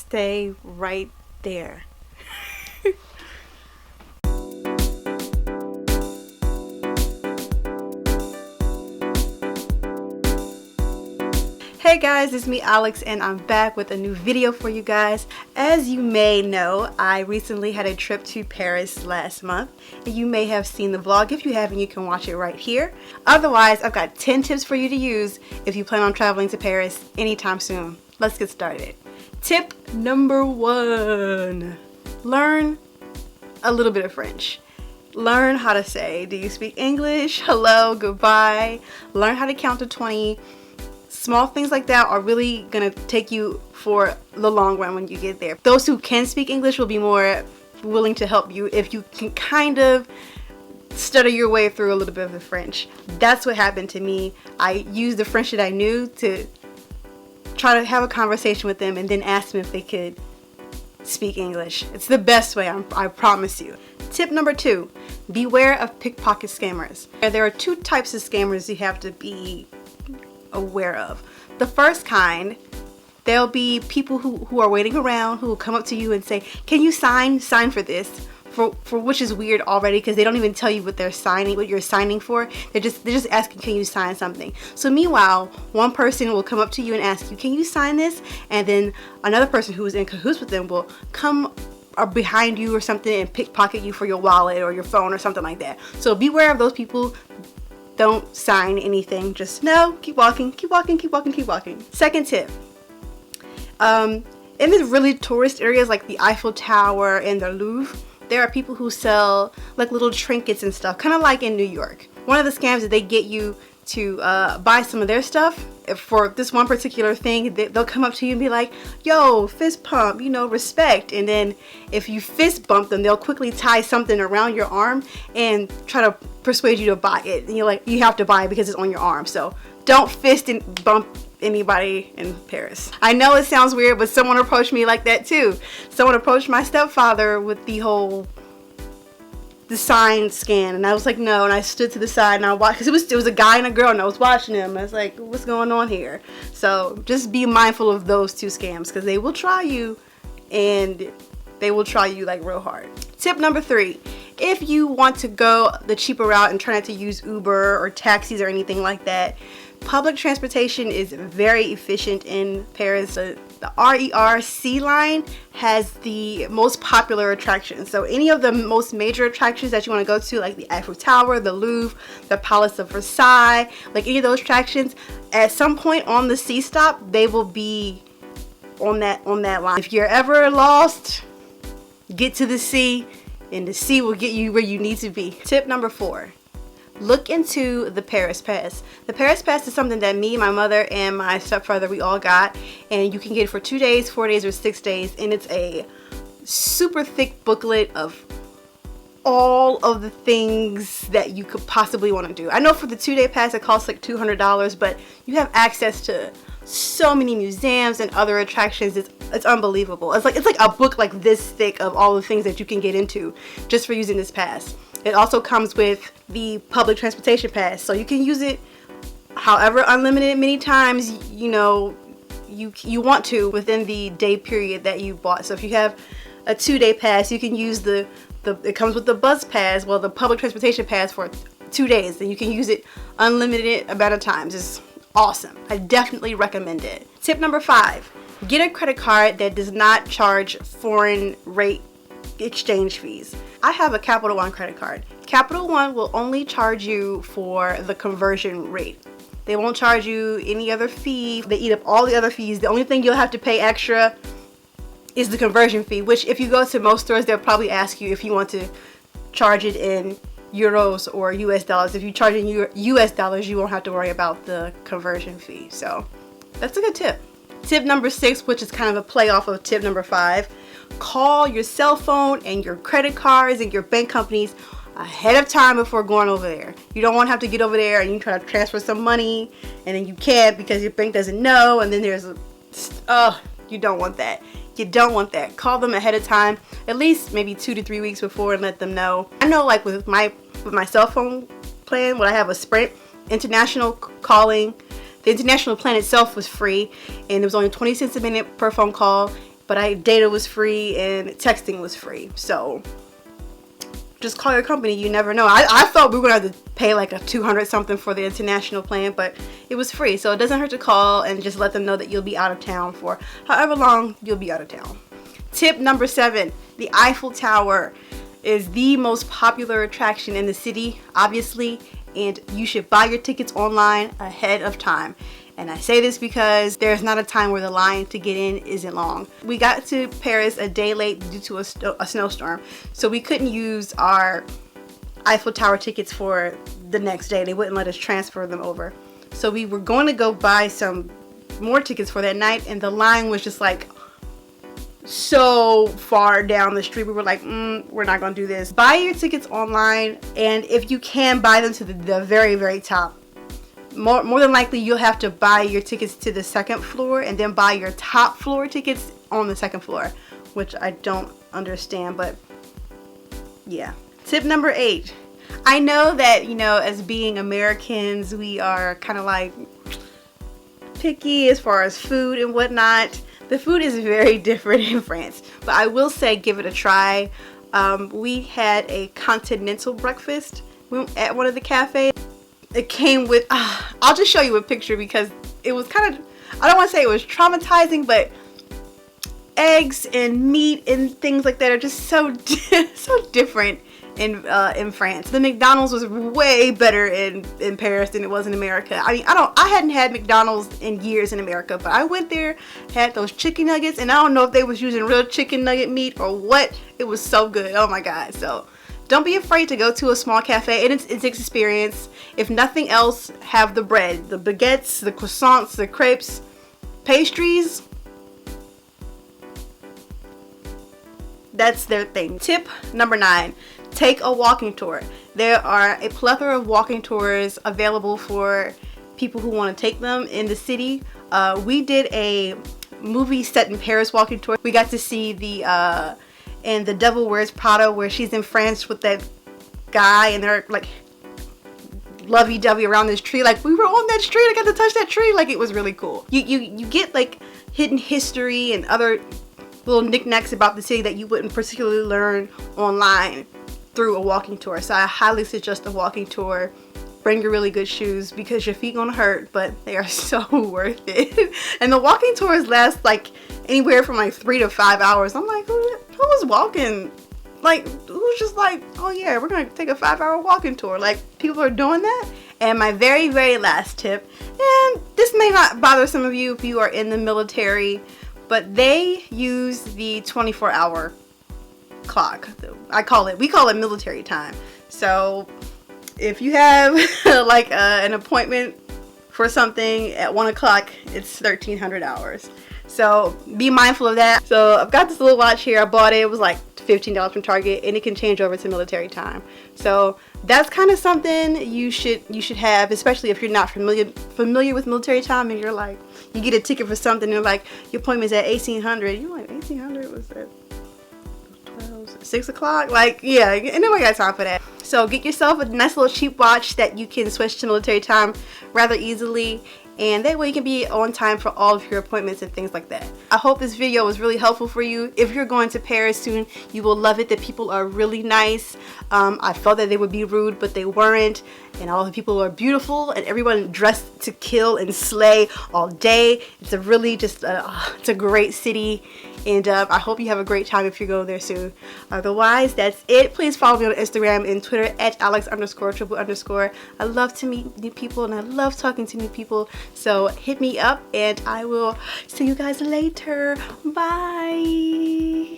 stay right there. Hey guys, it's me Alex and I'm back with a new video for you guys. As you may know, I recently had a trip to Paris last month and you may have seen the vlog. If you haven't, you can watch it right here. Otherwise, I've got 10 tips for you to use if you plan on traveling to Paris anytime soon. Let's get started. Tip number 1. Learn a little bit of French. Learn how to say, do you speak English? Hello, goodbye. Learn how to count to 20. Small things like that are really gonna take you for the long run when you get there. Those who can speak English will be more willing to help you if you can kind of stutter your way through a little bit of the French. That's what happened to me. I used the French that I knew to try to have a conversation with them and then ask them if they could speak English. It's the best way, I promise you. Tip number 2, beware of pickpocket scammers. There are 2 types of scammers you have to be aware of. The first kind, there'll be people who are waiting around who will come up to you and say, can you sign for this, for which is weird already because they don't even tell you what you're signing for. They're just asking, can you sign something? So meanwhile, one person will come up to you and ask you, can you sign this? And then another person who is in cahoots with them will come behind you or something and pickpocket you for your wallet or your phone or something like that. So beware of those people. Don't sign anything. Just no, keep walking, keep walking, keep walking, keep walking. Second tip. In the really tourist areas like the Eiffel Tower and the Louvre, there are people who sell like little trinkets and stuff, kind of like in New York. One of the scams is they get you to buy some of their stuff for this one particular thing. They'll come up to you and be like, yo, fist pump, respect. And then if you fist bump them, they'll quickly tie something around your arm and try to persuade you to buy it. And you're like, you have to buy it because it's on your arm. So don't fist and bump anybody in Paris. I know it sounds weird, but someone approached me like that too. Someone approached my stepfather with the sign scan, and I was like, no, and I stood to the side and I watched, because it was a guy and a girl and I was watching them. I was like, what's going on here? So just be mindful of those 2 scams because they will try you, and they will try you like real hard. Tip number 3, if you want to go the cheaper route and try not to use Uber or taxis or anything like that, public transportation is very efficient in Paris. The RER Sea line has the most popular attractions. So any of the most major attractions that you want to go to, like the Eiffel Tower, the Louvre, the Palace of Versailles, like any of those attractions, at some point on the sea stop, they will be on that line. If you're ever lost, get to the sea, and the sea will get you where you need to be. Tip number 4. Look into the Paris Pass. The Paris Pass is something that me, my mother, and my stepfather, we all got. And you can get it for 2 days, 4 days, or 6 days. And it's a super thick booklet of all of the things that you could possibly want to do. I know for the 2-day pass it costs like $200, but you have access to so many museums and other attractions. It's unbelievable. It's like a book like this thick of all the things that you can get into just for using this pass. It also comes with the public transportation pass, so you can use it however unlimited many times you want to within the day period that you bought. So if you have a 2-day pass, you can use it comes with the bus pass, well, the public transportation pass for 2 days, and you can use it unlimited amount of times. It's awesome. I definitely recommend it. Tip number 5, get a credit card that does not charge foreign rate exchange fees. I have a Capital One credit card. Capital One will only charge you for the conversion rate. They won't charge you any other fee. They eat up all the other fees. The only thing you'll have to pay extra is the conversion fee, which if you go to most stores, they'll probably ask you if you want to charge it in euros or US dollars. If you charge in US dollars, you won't have to worry about the conversion fee. So that's a good tip. Tip number 6, which is kind of a play off of tip number 5, call your cell phone and your credit cards and your bank companies ahead of time before going over there. You don't want to have to get over there and you try to transfer some money and then you can't because your bank doesn't know, and then there's you don't want that. You don't want that. Call them ahead of time, at least maybe 2 to 3 weeks before, and let them know. I know, like with my cell phone plan, when I have a Sprint international calling, the international plan itself was free and it was only 20 cents a minute per phone call, but data was free and texting was free. So just call your company. You never know. I thought we were going to have to pay like a 200 something for the international plan, but it was free. So it doesn't hurt to call and just let them know that you'll be out of town for however long you'll be out of town. Tip number 7, the Eiffel Tower is the most popular attraction in the city, obviously, and you should buy your tickets online ahead of time. And I say this because there's not a time where the line to get in isn't long. We got to Paris a day late due to a snowstorm, so we couldn't use our Eiffel Tower tickets for the next day. They wouldn't let us transfer them over. So we were going to go buy some more tickets for that night, and the line was just like so far down the street. We were like, we're not going to do this. Buy your tickets online, and if you can, buy them to the very, very top. More than likely, you'll have to buy your tickets to the second floor and then buy your top floor tickets on the second floor, which I don't understand, but yeah. Tip number 8. I know that, as being Americans, we are kind of like picky as far as food and whatnot. The food is very different in France, but I will say give it a try. We had a continental breakfast at one of the cafes. It came with, I'll just show you a picture because it was kind of, I don't want to say it was traumatizing, but eggs and meat and things like that are just so different in France. The McDonald's was way better in Paris than it was in America. I mean, I hadn't had McDonald's in years in America, but I went there, had those chicken nuggets, and I don't know if they was using real chicken nugget meat or what. It was so good. Oh my God. So don't be afraid to go to a small cafe, and it's experience. If nothing else, have the bread, the baguettes, the croissants, the crepes, pastries. That's their thing. Tip number 9, take a walking tour. There are a plethora of walking tours available for people who want to take them in the city. We did a movie set in Paris walking tour. We got to see the Devil Wears Prada, where she's in France with that guy and they're like lovey-dovey around this tree. Like, we were on that street, I got to touch that tree. Like, it was really cool. You get like hidden history and other little knickknacks about the city that you wouldn't particularly learn online through a walking tour. So I highly suggest a walking tour. Bring your really good shoes because your feet gonna hurt, but they are so worth it. And the walking tours last like anywhere from like 3 to 5 hours. I'm like, who was walking? Like, who's just like, oh yeah, we're gonna take a 5-hour walking tour? Like, people are doing that. And my very, very last tip, and this may not bother some of you if you are in the military, but they use the 24-hour clock. We call it military time. So if you have like an appointment for something at 1 o'clock, it's 1,300 hours. So be mindful of that. So I've got this little watch here. I bought it. It was like $15 from Target, and it can change over to military time. So that's kind of something you should have, especially if you're not familiar with military time, and you're like, you get a ticket for something, and you're like, your appointment's at 1800. You're like, 1800 was at 6 o'clock? Like, yeah, and nobody got time for that. So get yourself a nice little cheap watch that you can switch to military time rather easily, and that way you can be on time for all of your appointments and things like that. I hope this video was really helpful for you. If you're going to Paris soon, you will love it. The people are really nice. I felt that they would be rude, but they weren't. And all the people are beautiful, and everyone dressed to kill and slay all day. It's a really just, it's a great city. And I hope you have a great time if you're going there soon. Otherwise, that's it. Please follow me on Instagram and Twitter at @Alex_triple_. I love to meet new people, and I love talking to new people. So hit me up, and I will see you guys later. Bye.